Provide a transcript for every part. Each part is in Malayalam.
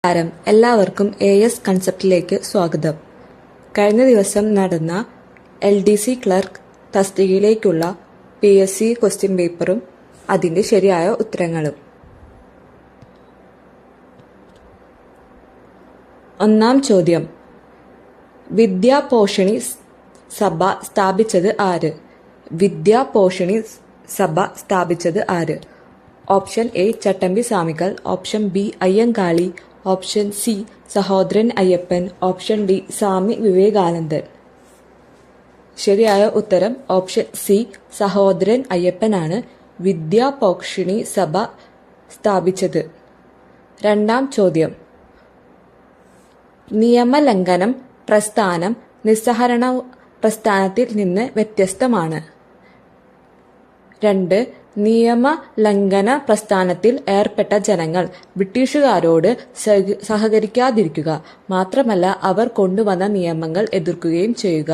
നമസ്കാരം, എല്ലാവർക്കും AS കൺസെപ്റ്റിലേക്ക് സ്വാഗതം. കഴിഞ്ഞ ദിവസം നടന്ന LDC ക്ലർക്ക് തസ്തികയിലേക്കുള്ള PSC ക്വസ്റ്റ്യൻ പേപ്പറും അതിന്റെ ശരിയായ ഉത്തരങ്ങളും. ഒന്നാം ചോദ്യം, വിദ്യാപോഷണി സഭ സ്ഥാപിച്ചത് ആര്? വിദ്യാപോഷണി സഭ സ്ഥാപിച്ചത് ആര്? ഓപ്ഷൻ എ ചട്ടമ്പി സ്വാമികൾ, option B Ayyankali, option C Sahodaran Ayyappan, option D സ്വാമി വിവേകാനന്ദൻ. ശരിയായ ഉത്തരം ഓപ്ഷൻ സി സഹോദരൻ അയ്യപ്പനാണ് വിദ്യാപോഷണി സഭ സ്ഥാപിച്ചത്. രണ്ടാം ചോദ്യം, നിയമലംഘനം പ്രസ്ഥാനം നിസ്സഹകരണ പ്രസ്ഥാനത്തിൽ നിന്ന് വ്യത്യസ്തമാണ്. 2. നിയമലംഘന പ്രസ്ഥാനത്തിൽ ഏർപ്പെട്ട ജനങ്ങൾ ബ്രിട്ടീഷുകാരോട് സഹകരിക്കാതിരിക്കുക മാത്രമല്ല അവർ കൊണ്ടുവന്ന നിയമങ്ങൾ എതിർക്കുകയും ചെയ്യുക.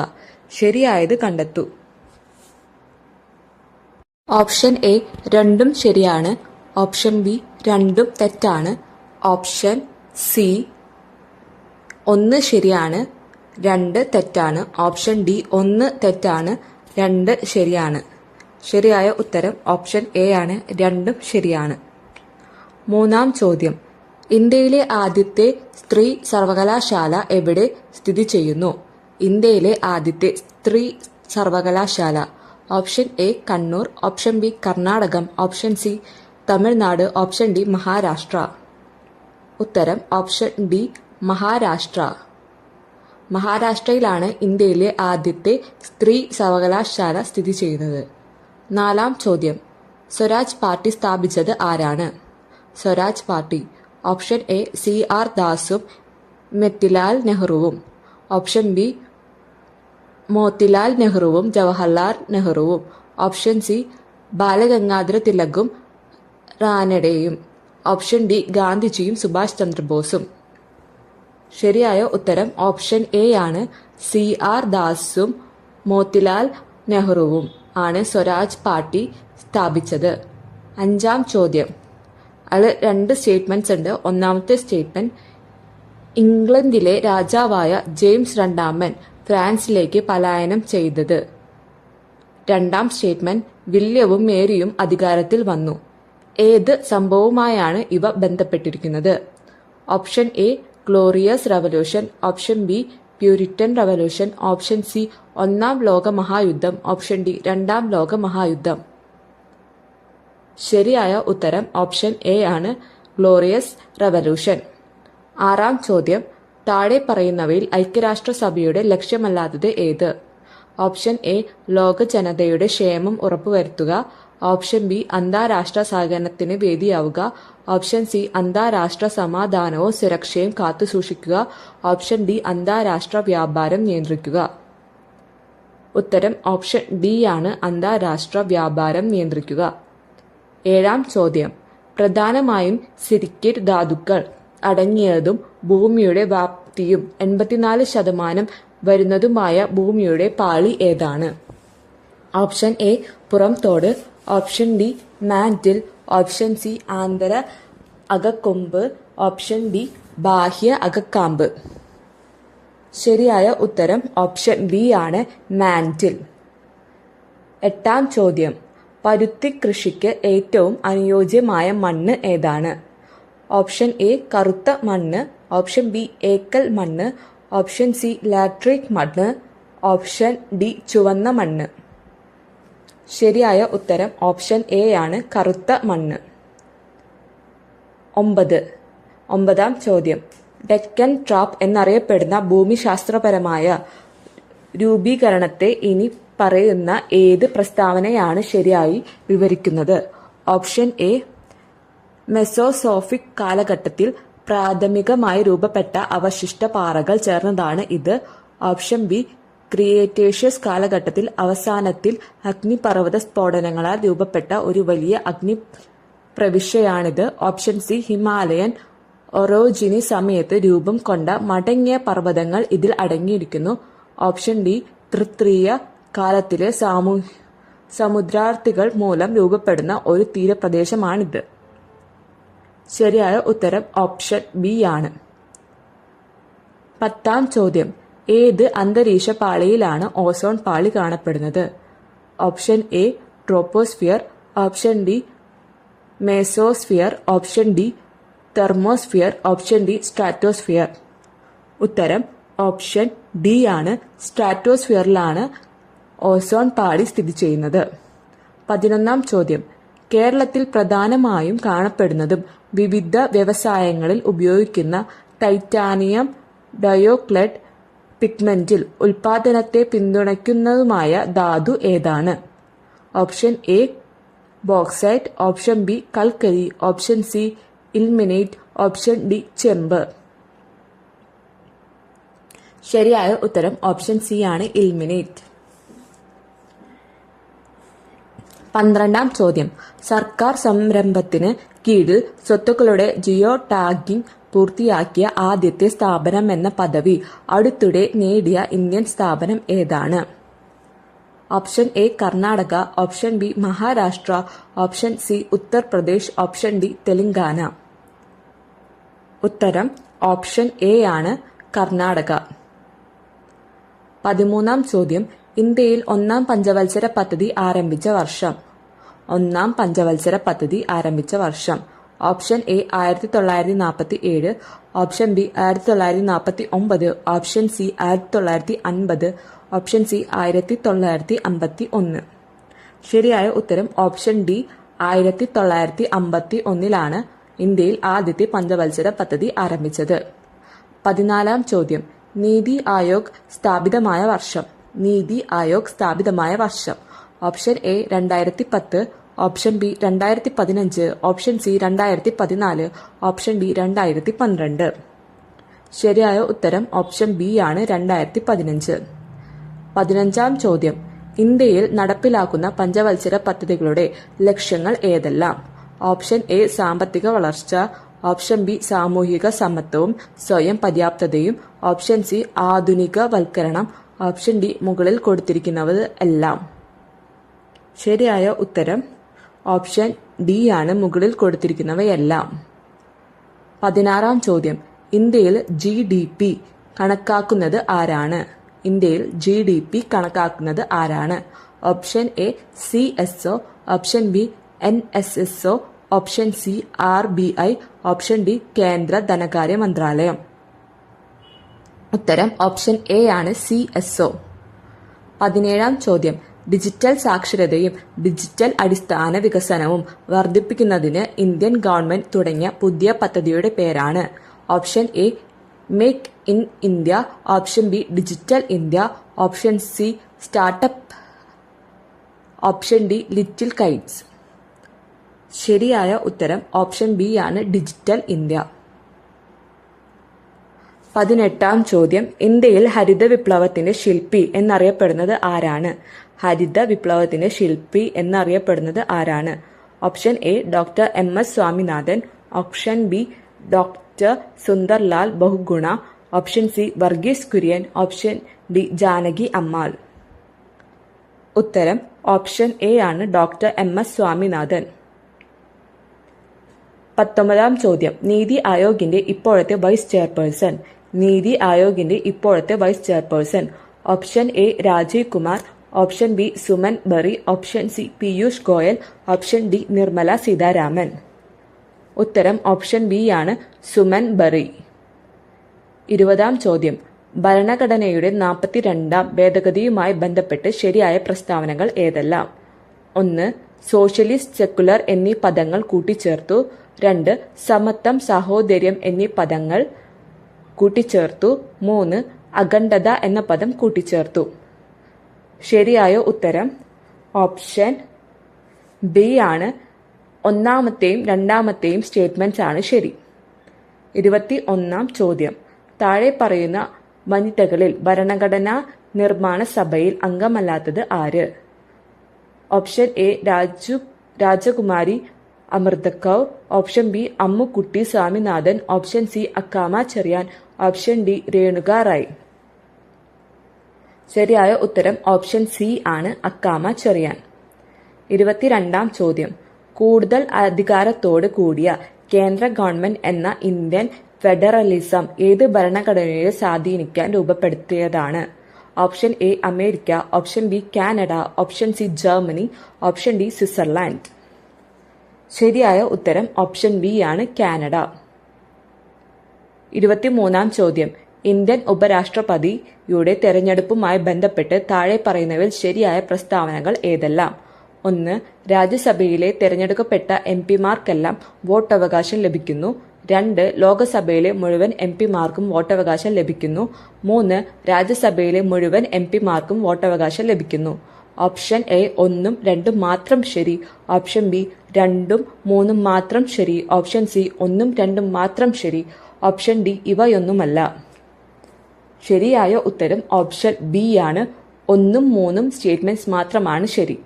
ശരിയായത് കണ്ടെത്തൂ. ഓപ്ഷൻ എ രണ്ടും ശരിയാണ്, ഓപ്ഷൻ ബി രണ്ടും തെറ്റാണ്, ഓപ്ഷൻ സി 1 ശരിയാണ് 2 തെറ്റാണ്, ഓപ്ഷൻ ഡി 1 തെറ്റാണ് 2 ശരിയാണ്. ശരിയായ ഉത്തരം ഓപ്ഷൻ എ ആണ്, രണ്ടും ശരിയാണ്. മൂന്നാം ചോദ്യം, ഇന്ത്യയിലെ ആദ്യത്തെ സ്ത്രീ സർവകലാശാല എവിടെ സ്ഥിതി ചെയ്യുന്നു? ഇന്ത്യയിലെ ആദ്യത്തെ സ്ത്രീ സർവകലാശാല. Option A Kannur, option B Karnataka, option C Tamil Nadu, option D Maharashtra. ഉത്തരം ഓപ്ഷൻ ഡി മഹാരാഷ്ട്ര. മഹാരാഷ്ട്രയിലാണ് ഇന്ത്യയിലെ ആദ്യത്തെ സ്ത്രീ സർവകലാശാല സ്ഥിതി ചെയ്യുന്നത്. നാലാം ചോദ്യം, സ്വരാജ് പാർട്ടി സ്ഥാപിച്ചത് ആരാണ്? Swaraj party. Option A CR ദാസും മോത്തിലാൽ നെഹ്റുവും, ഓപ്ഷൻ ബി മോത്തിലാൽ നെഹ്റുവും ജവഹർലാൽ നെഹ്റുവും, ഓപ്ഷൻ സി ബാലഗംഗാധര തിലകും റാനഡെയും, ഓപ്ഷൻ ഡി ഗാന്ധിജിയും സുഭാഷ് ചന്ദ്രബോസും. ശരിയായ ഉത്തരം ഓപ്ഷൻ എ ആണ്, CR ദാസും മോത്തിലാൽ നെഹ്റുവും ആണ് സ്വരാജ് പാർട്ടി സ്ഥാപിച്ചത്. അഞ്ചാം ചോദ്യം, അതിൽ 2 സ്റ്റേറ്റ്മെന്റ്സ് ഉണ്ട്. ഒന്നാമത്തെ സ്റ്റേറ്റ്മെന്റ്, ഇംഗ്ലണ്ടിലെ രാജാവായ ജെയിംസ് രണ്ടാമൻ ഫ്രാൻസിലേക്ക് പലായനം ചെയ്തത്. രണ്ടാം സ്റ്റേറ്റ്മെന്റ്, വില്യവും മേരിയും അധികാരത്തിൽ വന്നു. ഏത് സംഭവവുമായാണ് ഇവ ബന്ധപ്പെട്ടിരിക്കുന്നത്? Option A glorious revolution, option B Puritan revolution, option C ഒന്നാം ലോക മഹായുദ്ധം, ഓപ്ഷൻ ഡി രണ്ടാം ലോക മഹായുദ്ധം. ശരിയായ ഉത്തരം ഓപ്ഷൻ എ ആണ്, ഗ്ലോറിയസ് റവല്യൂഷൻ. ആറാം ചോദ്യം, താഴെ പറയുന്നവയിൽ ഐക്യരാഷ്ട്രസഭയുടെ ലക്ഷ്യമല്ലാത്തത് ഏത്? ഓപ്ഷൻ എ ലോക ജനതയുടെ ക്ഷേമം ഉറപ്പുവരുത്തുക, ഓപ്ഷൻ ബി അന്താരാഷ്ട്ര സഹകരണത്തിന് വേദിയാവുക, ഓപ്ഷൻ സി അന്താരാഷ്ട്ര സമാധാനവും സുരക്ഷയും കാത്തുസൂക്ഷിക്കുക, ഓപ്ഷൻ ഡി അന്താരാഷ്ട്ര വ്യാപാരം നിയന്ത്രിക്കുക. ഉത്തരം ഓപ്ഷൻ ഡി ആണ്, അന്താരാഷ്ട്ര വ്യാപാരം നിയന്ത്രിക്കുക. ഏഴാം ചോദ്യം, പ്രധാനമായും സിലിക്കേറ്റ് ധാതുക്കൾ അടങ്ങിയതും ഭൂമിയുടെ വ്യാപ്തിയും 84% വരുന്നതുമായ ഭൂമിയുടെ പാളി ഏതാണ്? ഓപ്ഷൻ എ പുറംതോട്, option D mantle, option C ആന്തര അകക്കൊമ്പ്, ഓപ്ഷൻ ഡി ബാഹ്യ അകക്കാമ്പ്. ശരിയായ ഉത്തരം ഓപ്ഷൻ ബി ആണ്, മാന്റിൽ. എട്ടാം ചോദ്യം, പരുത്തി കൃഷിക്ക് ഏറ്റവും അനുയോജ്യമായ മണ്ണ് ഏതാണ്? ഓപ്ഷൻ എ കറുത്ത മണ്ണ്, ഓപ്ഷൻ ബി ഏക്കൽ മണ്ണ്, ഓപ്ഷൻ സി ലാട്രിക് മണ്ണ്, ഓപ്ഷൻ ഡി ചുവന്ന മണ്ണ്. ശരിയായ ഉത്തരം ഓപ്ഷൻ എ ആണ്, കറുത്ത മണ്ണ്. ഒമ്പതാം ചോദ്യം, ഡെക്കൻ ട്രാപ്പ് എന്നറിയപ്പെടുന്ന ഭൂമിശാസ്ത്രപരമായ രൂപീകരണത്തെ ഇനി പറയുന്ന ഏത് പ്രസ്താവനയാണ് ശരിയായി വിവരിക്കുന്നത്? ഓപ്ഷൻ എ മെസോസോഫിക് കാലഘട്ടത്തിൽ പ്രാഥമികമായി രൂപപ്പെട്ട അവശിഷ്ട പാറകൾ ചേർന്നതാണ് ഇത്, ഓപ്ഷൻ ബി ക്രിയേറ്റേഷ്യസ് കാലഘട്ടത്തിൽ അവസാനത്തിൽ അഗ്നിപർവ്വത സ്ഫോടനങ്ങളാൽ രൂപപ്പെട്ട ഒരു വലിയ അഗ്നിപ്രവിശ്യയാണിത്, ഓപ്ഷൻ സി ഹിമാലയൻ ഒറോജിനി സമയത്ത് രൂപം കൊണ്ട മടങ്ങിയ പർവ്വതങ്ങൾ ഇതിൽ അടങ്ങിയിരിക്കുന്നു, ഓപ്ഷൻ ഡി തൃത്രീയ കാലത്തിലെ സമുദ്രാർത്തികൾ മൂലം രൂപപ്പെടുന്ന ഒരു തീരപ്രദേശമാണിത്. ശരിയായ ഉത്തരം ഓപ്ഷൻ ബി ആണ്. 10ാം ചോദ്യം. ഏത് അന്തരീക്ഷ പാളിയിലാണ് ഓസോൺ പാളി കാണപ്പെടുന്നത്? Option A troposphere, option D mesosphere, option D thermosphere, option D stratosphere. ഉത്തരം ഓപ്ഷൻ ഡി ആണ്. സ്ട്രാറ്റോസ്ഫിയറിലാണ് ഓസോൺ പാളി സ്ഥിതി ചെയ്യുന്നത്. 11ാം ചോദ്യം. കേരളത്തിൽ പ്രധാനമായും കാണപ്പെടുന്നതും വിവിധ വ്യവസായങ്ങളിൽ ഉപയോഗിക്കുന്ന ടൈറ്റാനിയം ഡയോക്ലൈഡ് പിഗ്മെന്റിൽ ഉൽപാദനത്തെ പിന്തുണയ്ക്കുന്നതുമായ ധാതു ഏതാണ്? Option A bauxite, option B കൽക്കരി, option C ilmenite, option D ചെമ്പ്. ശരിയായ ഉത്തരം ഓപ്ഷൻ സി ആണ്, ഇൽമിനേറ്റ്. 12ാം ചോദ്യം. സർക്കാർ സംരംഭത്തിന് കീഴിൽ സ്വത്തുക്കളുടെ ജിയോ ടാഗിംഗ് പൂർത്തിയാക്കിയ ആദ്യത്തെ സ്ഥാപനം എന്ന പദവി അടുത്തിടെ നേടിയ ഇന്ത്യൻ സ്ഥാപനം ഏതാണ്? Option A Karnataka, option B Maharashtra, option C Uttar Pradesh, option D Telangana. ഉത്തരം ഓപ്ഷൻ എ ആണ്, കർണാടക. 13ാം ചോദ്യം. ഇന്ത്യയിൽ ഒന്നാം പഞ്ചവത്സര പദ്ധതി ആരംഭിച്ച വർഷം? ഒന്നാം പഞ്ചവത്സര പദ്ധതി ആരംഭിച്ച വർഷം. Option A 1947, option B 1949, option C 1950, option C 1951. ശരിയായ ഉത്തരം ഓപ്ഷൻ ഡി 1951 ഇന്ത്യയിൽ ആദ്യത്തെ പഞ്ചവത്സര പദ്ധതി ആരംഭിച്ചത്. 14ാം ചോദ്യം. നീതി ആയോഗ് സ്ഥാപിതമായ വർഷം? നീതി ആയോഗ് സ്ഥാപിതമായ വർഷം. Option A 2010, option B 2015, option C 2014, option D 2012. ശരിയായ ഉത്തരം ഓപ്ഷൻ ബി ആണ്, 2015. 15ാം ചോദ്യം. ഇന്ത്യയിൽ നടപ്പിലാക്കുന്ന പഞ്ചവത്സര പദ്ധതികളുടെ ലക്ഷ്യങ്ങൾ ഏതെല്ലാം? ഓപ്ഷൻ എ സാമ്പത്തിക വളർച്ച, ഓപ്ഷൻ ബി സാമൂഹിക സമത്വവും സ്വയം പര്യാപ്തതയും, ഓപ്ഷൻ സി ആധുനികവൽക്കരണം, ഓപ്ഷൻ ഡി മുകളിൽ കൊടുത്തിരിക്കുന്നവ എല്ലാം. ശരിയായ ഉത്തരം ഓപ്ഷൻ ഡി ആണ്, മുകളിൽ കൊടുത്തിരിക്കുന്നവയെല്ലാം. 16ാം ചോദ്യം. ഇന്ത്യയിൽ GDP കണക്കാക്കുന്നത് ആരാണ്? ഇന്ത്യയിൽ GDP കണക്കാക്കുന്നത് ആരാണ്? Option A CSO, option B NSSO, option C RBI, option D കേന്ദ്ര ധനകാര്യ മന്ത്രാലയം. ഉത്തരം ഓപ്ഷൻ എ ആണ്, CSO. 17ാം ചോദ്യം. ഡിജിറ്റൽ സാക്ഷരതയും ഡിജിറ്റൽ അടിസ്ഥാന വികസനവും വർദ്ധിപ്പിക്കുന്നതിന് ഇന്ത്യൻ ഗവൺമെന്റ് തുടങ്ങിയ പുതിയ പദ്ധതിയുടെ പേരാണ്? Option A make in India, option B digital India, option C startup, option D little Kites. ശരിയായ ഉത്തരം ഓപ്ഷൻ ബി ആണ്, ഡിജിറ്റൽ ഇന്ത്യ. 18ാം ചോദ്യം. ഇന്ത്യയിൽ ഹരിത വിപ്ലവത്തിന്റെ ശില്പി എന്നറിയപ്പെടുന്നത് ആരാണ്? ഹരിത വിപ്ലവത്തിന്റെ ശില്പി എന്നറിയപ്പെടുന്നത് ആരാണ്? Option A doctor MS Swaminathan, option B doctor Sunderlal Bahuguna, option C Varghese Kurien, option D Janaki Ammal. ഉത്തരം ഓപ്ഷൻ എ ആണ്, ഡോക്ടർ MS സ്വാമിനാഥൻ. 19ാം ചോദ്യം. നീതി ആയോഗിന്റെ ഇപ്പോഴത്തെ വൈസ് ചെയർപേഴ്സൺ? നീതി ആയോഗിന്റെ ഇപ്പോഴത്തെ vice chairperson. Option A Rajiv Kumar, option B Suman Bery, option C Piyush Goyal, option D Nirmala Sitharaman. ഉത്തരം ഓപ്ഷൻ ബി ആണ്, സുമൻ ബറി. 20ാം ചോദ്യം. ഭരണഘടനയുടെ 42ാം ഭേദഗതിയുമായി ബന്ധപ്പെട്ട് ശരിയായ പ്രസ്താവനകൾ ഏതെല്ലാം? 1. സോഷ്യലിസ്റ്റ്, സെക്കുലർ എന്നീ പദങ്ങൾ കൂട്ടിച്ചേർത്തു. 2. സമത്വം, സാഹോദര്യം എന്നീ പദങ്ങൾ കൂട്ടിച്ചേർത്തു. 3. അഖണ്ഡത എന്ന പദം കൂട്ടിച്ചേർത്തു. ശരിയായ ഉത്തരം ഓപ്ഷൻ ബി ആണ്. ഒന്നാമത്തെയും രണ്ടാമത്തെയും സ്റ്റേറ്റ്മെന്റ്സ് ആണ് ശരി. 21ാം ചോദ്യം. താഴെ പറയുന്ന വനിതകളിൽ ഭരണഘടനാ നിർമ്മാണ സഭയിൽ അംഗമല്ലാത്തത് ആര്? Option A Rajkumari Amrit Kaur, option B Ammukutty Swaminathan, option C Accamma Cherian, option D Renuka Ray. ശരിയായ ഉത്തരം ഓപ്ഷൻ സി ആണ്, അക്കാമ ചെറിയാൻ. 22ാം ചോദ്യം. കൂടുതൽ അധികാരത്തോട് കൂടിയ കേന്ദ്ര ഗവൺമെന്റ് എന്ന ഇന്ത്യൻ ഫെഡറലിസം ഏത് ഭരണഘടനയെ സ്വാധീനിക്കാൻ രൂപപ്പെടുത്തിയതാണ്? Option A America, option B Canada, option C Germany, option D Switzerland. ശരിയായ ഉത്തരം ഓപ്ഷൻ ബി ആണ് കാനഡ. 23-ാം ചോദ്യം. ഇന്ത്യൻ ഉപരാഷ്ട്രപതിയുടെ തെരഞ്ഞെടുപ്പുമായി ബന്ധപ്പെട്ട് താഴെ പറയുന്നവയിൽ ശരിയായ പ്രസ്താവനകൾ ഏതെല്ലാം? 1. രാജ്യസഭയിലെ തെരഞ്ഞെടുക്കപ്പെട്ട എംപിമാർക്കെല്ലാം വോട്ടവകാശം ലഭിക്കുന്നു. 2. ലോകസഭയിലെ മുഴുവൻ എംപിമാർക്കും വോട്ടവകാശം ലഭിക്കുന്നു. 3. രാജ്യസഭയിലെ മുഴുവൻ എംപിമാർക്കും വോട്ടവകാശം ലഭിക്കുന്നു. ഓപ്ഷൻ എ 1ഉം 2ഉം മാത്രം ശരി. ഓപ്ഷൻ ബി 2ഉം 3ഉം മാത്രം ശരി. ഓപ്ഷൻ സി 1ഉം 2ഉം മാത്രം ശരി. ഓപ്ഷൻ ഡി ഇവയൊന്നുമല്ല. ശരിയായ ഉത്തരം ഓപ്ഷൻ ബി ആണ്. 1ഉം 3ഉം സ്റ്റേറ്റ്മെന്റ്സ് മാത്രമാണ് ശരി.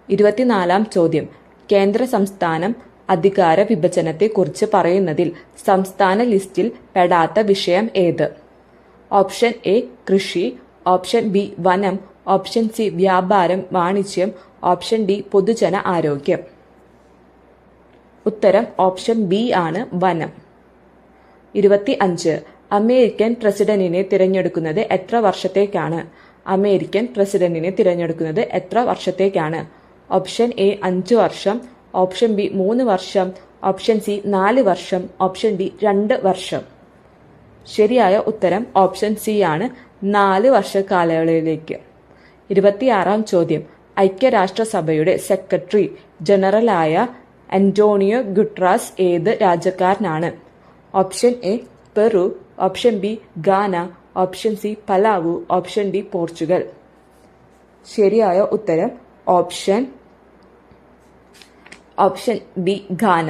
24-ാം ചോദ്യം. കേന്ദ്ര സംസ്ഥാനം അധികാര വിഭജനത്തെക്കുറിച്ച് പറയുന്നതിൽ സംസ്ഥാന ലിസ്റ്റിൽ പെടാത്ത വിഷയം ഏത്? ഓപ്ഷൻ എ കൃഷി, ഓപ്ഷൻ ബി വനം, ഓപ്ഷൻ സി വ്യാപാരം വാണിജ്യം, ഓപ്ഷൻ ഡി പൊതുജന ആരോഗ്യം. ഉത്തരം ഓപ്ഷൻ ബി ആണ് വനം. 25. അമേരിക്കൻ പ്രസിഡന്റിനെ തിരഞ്ഞെടുക്കുന്നത് എത്ര വർഷത്തേക്കാണ്? അമേരിക്കൻ പ്രസിഡന്റിനെ തിരഞ്ഞെടുക്കുന്നത് എത്ര വർഷത്തേക്കാണ്? ഓപ്ഷൻ എ 5 വർഷം, ഓപ്ഷൻ ബി 3 വർഷം, ഓപ്ഷൻ സി 4 വർഷം, ഓപ്ഷൻ ഡി 2 വർഷം. ശരിയായ ഉത്തരം ഓപ്ഷൻ സി ആണ്, 4 വർഷ കാലയളവിലേക്ക്. 26-ാം ചോദ്യം. ഐക്യരാഷ്ട്രസഭയുടെ സെക്രട്ടറി ജനറലായ അന്റോണിയോ ഗുട്ടറാസ് ഏത് രാജ്യക്കാരനാണ്? Option A Peru, option B Ghana, option C Palau, option D Portugal. ശരിയായ ഉത്തരം ഓപ്ഷൻ ബി ഗാന.